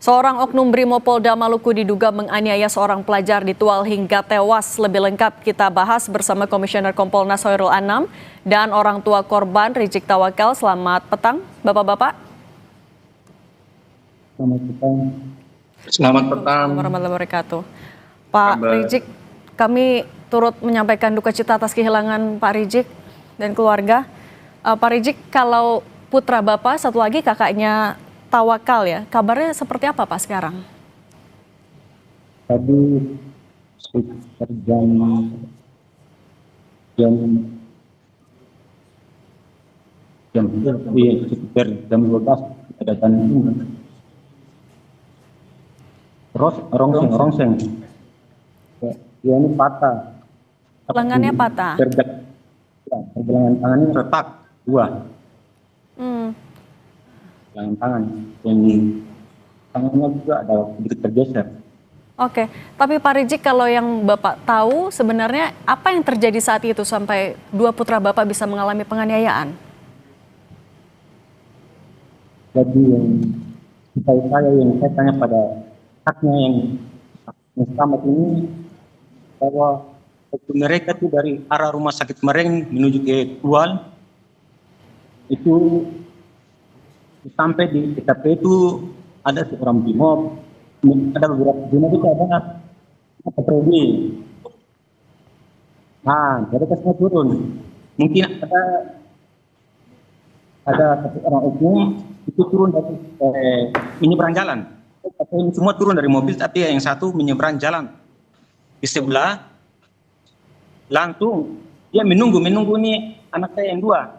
Seorang oknum Brimopolda Maluku diduga menganiaya seorang pelajar di Tual hingga tewas. Lebih lengkap kita bahas bersama Komisioner Kompolnas Hoirul Anam dan orang tua korban Rizik Tawakal. Selamat petang, Bapak-bapak. Selamat petang. Selamat petang. Warahmatullahi wabarakatuh. Pak Rizik, kami turut menyampaikan duka cita atas kehilangan Pak Rizik dan keluarga. Pak Rizik, kalau putra Bapak, satu lagi kakaknya Tawakal ya, kabarnya seperti apa Pak sekarang? Tadi sekitar jam 12 ada tanda terus rongseng ya, ini patah, Lengannya patah. pergelangan tangannya retak dua. Pergelangan tangan yang tangannya juga ada sedikit tergeser. Oke, tapi Pak Rizik, kalau yang Bapak tahu sebenarnya apa yang terjadi saat itu sampai dua putra Bapak bisa mengalami penganiayaan? Jadi yang saya tanya pada haknya yang selamat ini, bahwa mereka itu dari arah rumah sakit Mereng menuju ke Tual, itu sampai di TKP itu ada seorang brimob, ada beberapa brimob itu ada patroli. Nah, mereka semua turun. Mungkin ada satu orang oknum itu turun dari menyeberang jalan. Ini semua turun dari mobil, tapi yang satu menyeberang jalan di sebelah, langsung dia menunggu nih anak saya yang dua.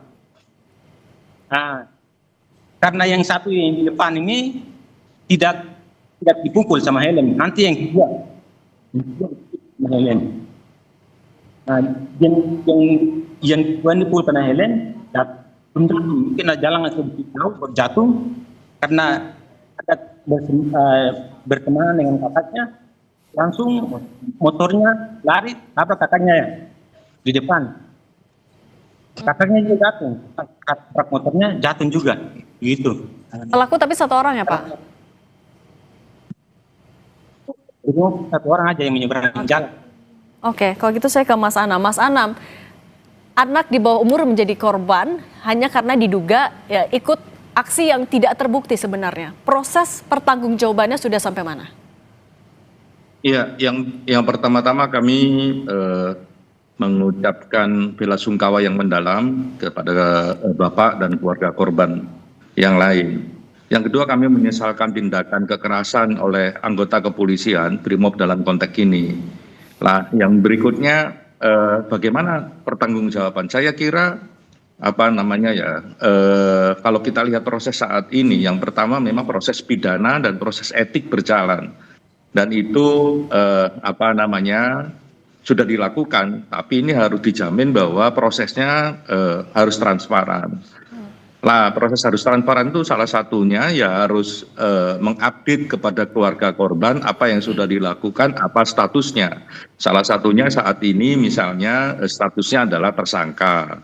Nah, karena yang satu yang di depan ini tidak dipukul sama helm, nanti yang kedua sama helm. Nah, yang kedua dipukul kena helm, mungkin jalan sedikit jauh berjatuh karena ada berteman dengan kakaknya, langsung motornya lari tabrak kakaknya ya, di depan. Kakaknya juga jatuh, truk motornya jatuh juga, gitu. Pelaku tapi satu orang ya Pak? Itu satu orang aja yang menyeberang jalan. Oke, kalau gitu saya ke Mas Anam. Mas Anam, anak di bawah umur menjadi korban hanya karena diduga ya ikut aksi yang tidak terbukti sebenarnya. Proses pertanggungjawabannya sudah sampai mana? Iya, yang pertama-tama kami mengucapkan bela sungkawa yang mendalam kepada Bapak dan keluarga korban yang lain. Yang kedua, kami menyesalkan tindakan kekerasan oleh anggota kepolisian Brimob dalam konteks ini. Nah, yang berikutnya bagaimana pertanggungjawaban? Saya kira kalau kita lihat proses saat ini, yang pertama memang proses pidana dan proses etik berjalan, dan itu sudah dilakukan, tapi ini harus dijamin bahwa prosesnya harus transparan. Nah, proses harus transparan itu salah satunya ya harus mengupdate kepada keluarga korban apa yang sudah dilakukan, apa statusnya. Salah satunya saat ini misalnya statusnya adalah tersangka.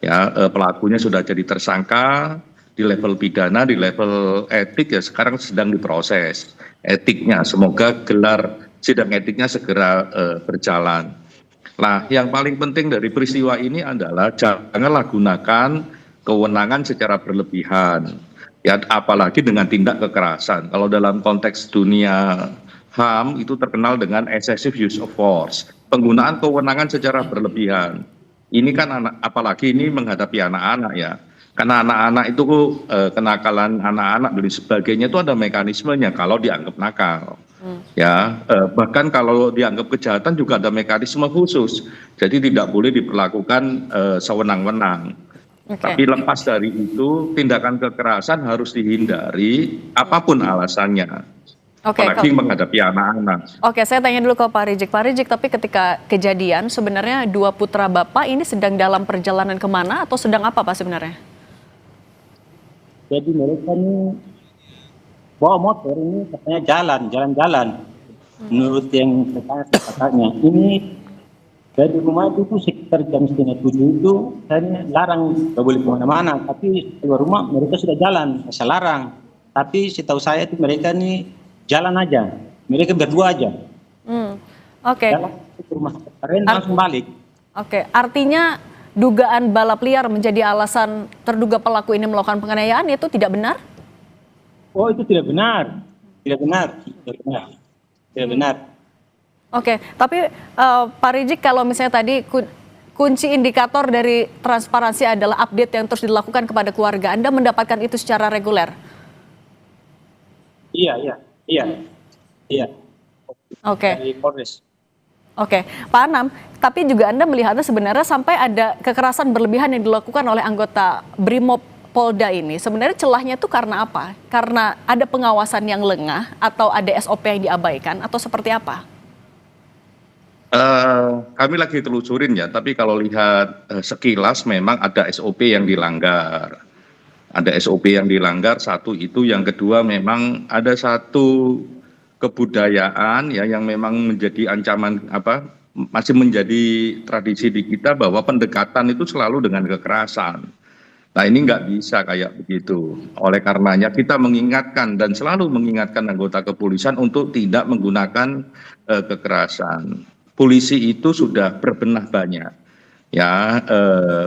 Ya, pelakunya sudah jadi tersangka di level pidana, di level etik ya sekarang sedang diproses etiknya. Semoga gelar sidang etiknya segera berjalan. Nah, yang paling penting dari peristiwa ini adalah janganlah gunakan kewenangan secara berlebihan, ya apalagi dengan tindak kekerasan. Kalau dalam konteks dunia HAM itu terkenal dengan excessive use of force, penggunaan kewenangan secara berlebihan. Ini kan apalagi ini menghadapi anak-anak ya, karena anak-anak itu kenakalan anak-anak dan sebagainya itu ada mekanismenya kalau dianggap nakal. Ya, bahkan kalau dianggap kejahatan juga ada mekanisme khusus, jadi tidak boleh diperlakukan sewenang-wenang. Tapi lepas dari itu, tindakan kekerasan harus dihindari apapun alasannya. Apalagi menghadapi anak-anak. Oke, saya tanya dulu ke Pak Rizik. Pak Rizik, tapi ketika kejadian sebenarnya dua putra Bapak ini sedang dalam perjalanan kemana atau sedang apa Pak sebenarnya? Jadi mereka ini bawa motor ini katanya jalan-jalan. Menurut yang katanya ini dari rumah itu sekitar jam 6:30 itu saya larang, nggak boleh kemana-mana. Tapi keluar rumah mereka sudah jalan, saya larang. Tapi setahu saya itu mereka nih jalan aja, mereka berdua aja. Oke. Jalan ke rumah keren langsung balik. Oke, artinya dugaan balap liar menjadi alasan terduga pelaku ini melakukan penganiayaan itu tidak benar? Oh itu tidak benar, tidak benar, tidak benar, tidak benar. Oke, tapi Pak Rijik kalau misalnya tadi kunci indikator dari transparansi adalah update yang terus dilakukan kepada keluarga, Anda mendapatkan itu secara reguler? Iya. Oke. Dari Polres. Oke, Pak Anam, tapi juga Anda melihatnya sebenarnya sampai ada kekerasan berlebihan yang dilakukan oleh anggota Brimob Polda ini. Sebenarnya celahnya itu karena apa? Karena ada pengawasan yang lengah atau ada SOP yang diabaikan atau seperti apa? Kami lagi telusurin ya, tapi kalau lihat sekilas memang ada SOP yang dilanggar. Ada SOP yang dilanggar, satu itu, yang kedua memang ada satu kebudayaan ya yang memang menjadi ancaman masih menjadi tradisi di kita bahwa pendekatan itu selalu dengan kekerasan. Nah ini nggak bisa kayak begitu. Oleh karenanya kita mengingatkan dan selalu mengingatkan anggota kepolisian untuk tidak menggunakan kekerasan. Polisi itu sudah berbenah banyak. Ya,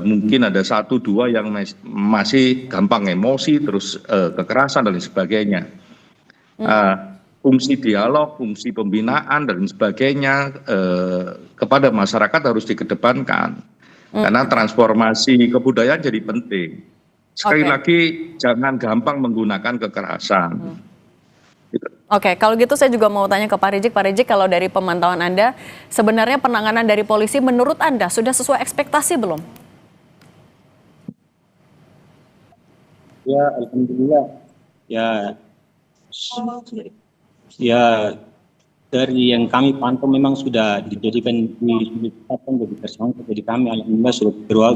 mungkin ada satu dua yang masih gampang emosi, terus kekerasan dan sebagainya. Fungsi dialog, fungsi pembinaan dan sebagainya kepada masyarakat harus dikedepankan. Karena transformasi kebudayaan jadi penting. Sekali lagi, jangan gampang menggunakan kekerasan. Oke, kalau gitu saya juga mau tanya ke Pak Rijik. Pak Rijik, kalau dari pemantauan Anda, sebenarnya penanganan dari polisi menurut Anda sudah sesuai ekspektasi belum? Ya, alhamdulillah. Ya, dari yang kami pantau memang sudah dijadikan ditetapkan jadi tersangka. Jadi kami alhamdulillah sudah keluar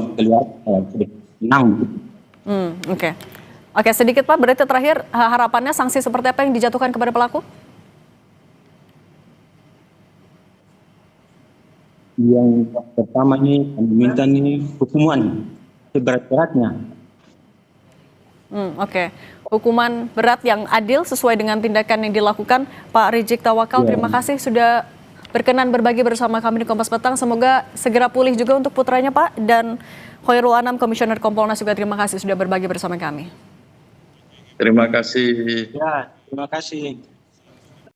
sudah tenang. Oke. Oke, sedikit Pak, berarti terakhir harapannya sanksi seperti apa yang dijatuhkan kepada pelaku? Yang pertama ini kami minta ini hukuman seberat-beratnya. Oke. Hukuman berat yang adil sesuai dengan tindakan yang dilakukan. Pak Rijik Tawakal, terima kasih sudah berkenan berbagi bersama kami di Kompas Petang. Semoga segera pulih juga untuk putranya Pak. Dan Khairul Anam, Komisioner Kompolnas juga terima kasih sudah berbagi bersama kami. Terima kasih. Ya, terima kasih.